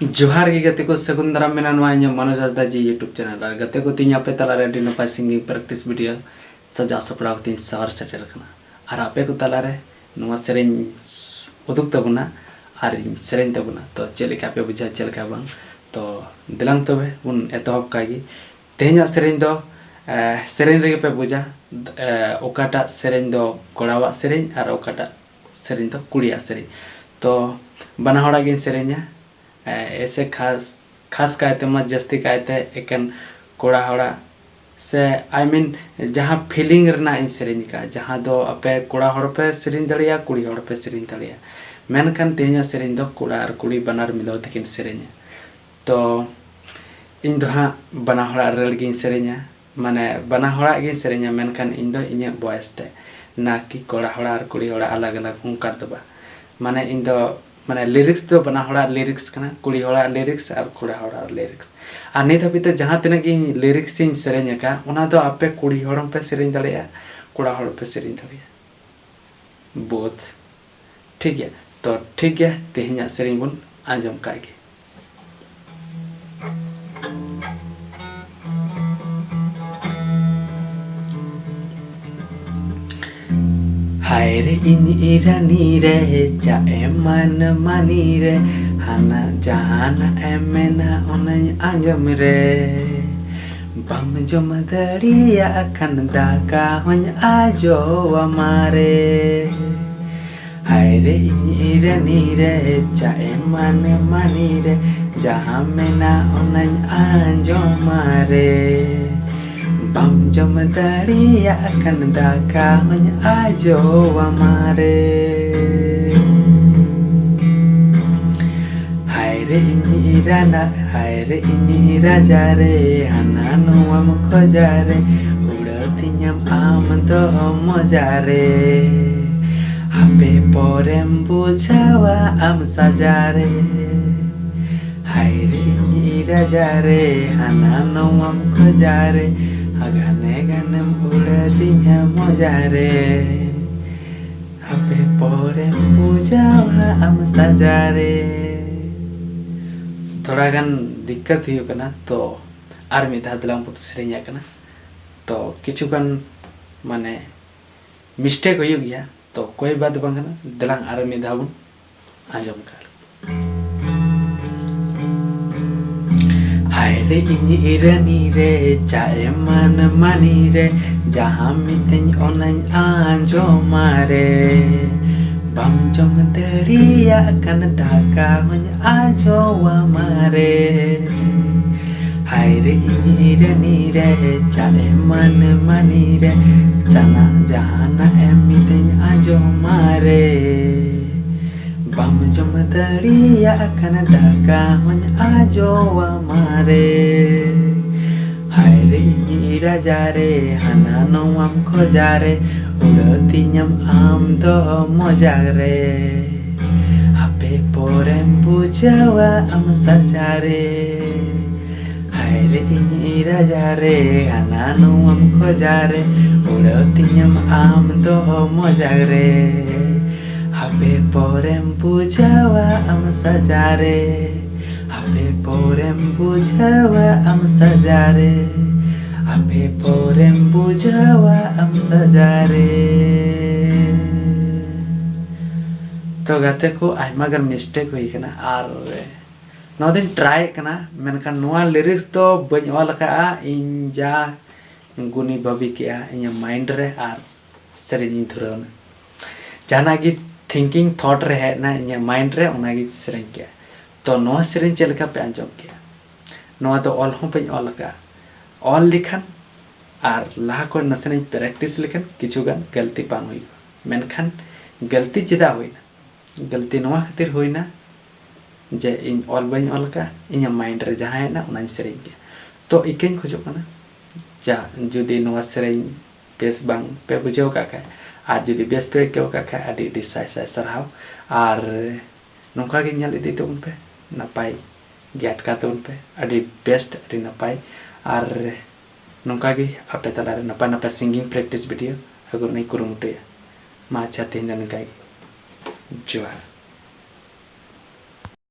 जोहार गे गते को सगुन दाराम मेना नवा इᱧ मनोज हांसदा जी यूट्यूब चैनल और गते को तीन आपे तलारे अडी नपाय सिंगिंग प्रैक्टिस वीडियो सजा सपड़ा तीन सहर सेटेल कना और आपे को तलारे नवा सेरेन उदुक तबना और सेरेन तबना तो चेलेका आपे बुझा चेलेका बांग तो दिलांग तबे उन एतहब कागी तेहना सेरेन दो सेरेन रेगे पे बुझा ओकाटा सेरेन दो कोड़ावा सेरेन और ओकाटा सेरेन दो कुड़िया सेरेन तो बना हड़ा गे सेरेन्या ऐसे खास कहते मत जस्ती कहते एकन कोड़ा हड़ा से आई मीन जहाँ फीलिंग रना इन सेरेंज का जहाँ दो अपे कोड़ा हड़ पे सेरेंज दड़िया कुड़ी हड़ पे सेरेंज दड़िया मेनखान तेहना सेरेंज दो कोड़ा और कुड़ी बनार मिलाव तकिन सेरेंज तो इन दो हाँ बना हड़ा रेल गिन सेरेंज माने बना हड़ा गिन सेरेंज मेनखान इन दो इन बॉयस ते ना कि कोड़ा हड़ा और कुड़ी हड़ा अलग अलग हुंकार दो माने इन दो माने लिरिक्स तो बना हड़ा लिरिक्स कना कुड़ी हड़ा लिरिक्स और कोड़ा हड़ा लिरिक्स और नित हबीते जहाँ तिना गी लिरिक्स इन सेरेंज का उना दो आपे कुड़ी हड़म पे सेरेंज दड़िया कोड़ा हड़ पे सेरेंज दड़िया बोथ ठीक है तो ठीक है तेहना सेरेंज बन आंजम कागे हाय रे इन इरानी रे जाए मन मानी रे हाना जहाना एमेना ओनय आंजम रे बम जम दड़िया खन दाका होन आजो हमारे हाय रे इन इरानी रे जाए मन मानी रे जहाँ मेना ओनय आंजम रे बम जम दड़िया खन दाका होन आजो हमारे हाय रे इनी राजा रे हाना नुआम खोजा रे उड़तियाम आम तो मजा रे हापे पोरेम बुझावा आम सजा रे हाय रे इनी राजा रे हाना नुआम खोजा रे गाने गाने उड़तिया मजा रे हापे पोरेम बुझावा आम सजा रे थोड़ा गान दिक्कत हुई करना तो आर मिद धादलाम पुट सेरेंया करना तो किछु गान माने मिस्टेक हुई गया तो कोई बात बांगना दलांग आर मिद धाबुन आंजम कर हाय रे इनी इरानी रे चाहे मन मानी रे जहाँ मितें ओनय आंजम रे बम जम दड़िया कन दाका होन आजो हमारे हाय रे इनी इरानी रे चाहे मन मानी रे जाना जहाना एमितें आजो हमारे बम जम दड़िया खन दाका होन आजो हमारे हाय रे इनी राजा रे हाना नोआम खोजा रे उड़तियाम आम दो मजा रे हापे पोरेम बुझावा आम सजा रे हाय रे इनी राजा रे हाना नोआम खोजा रे उड़तियाम आम दो मजा रे हापे पोरेम बुझावा आम सजा रे हापे पोरेम बुझावा आम सजा रे हापे पोरेम बुझावा आम सजा रे तो गाते को आयमा गान मिस्टेक हुई कना आर नौ दिन ट्राई कना मेनखान नोआ लिरिक्स तो बኝ ऑल का इन जा गुनी बबी के इन माइंड रे आर सेरेंज धुरन जाना गी थिंकिंग थॉट रे है ना इन माइंड रे ओना गी सेरेंज के तो नोआ सेरेंज चलका पे आंजम के नोआ तो ऑल हो बኝ ऑल का ऑल लिखन और लाहा को नसेन प्रैक्टिस लिखन किछु गान गलती बांग हुई मेनखान गलती चेदा हुईना गलती नोआ खातिर हुईना जे इन ऑल बኝ ऑल का इन माइंड रे जहाँ है ना उना सेरेंज के तो इकेन खोजो कना जा जुदी नोआ सेरेंज बेस बांग पे बुझाव का खाय और जुदी बेस पे केव का खाय आदि आदि साय साय सरहाव और नोंका गे ñal इदी तबन पे नपाय गेट का तबन पे आदि बेस्ट आदि नपाय और नोंका गे आपे तलारे नपाय नपाय सिंगिंग प्रैक्टिस वीडियो अगर नहीं कुरुमुटे मा अच्छा तेहना नंका जोहार।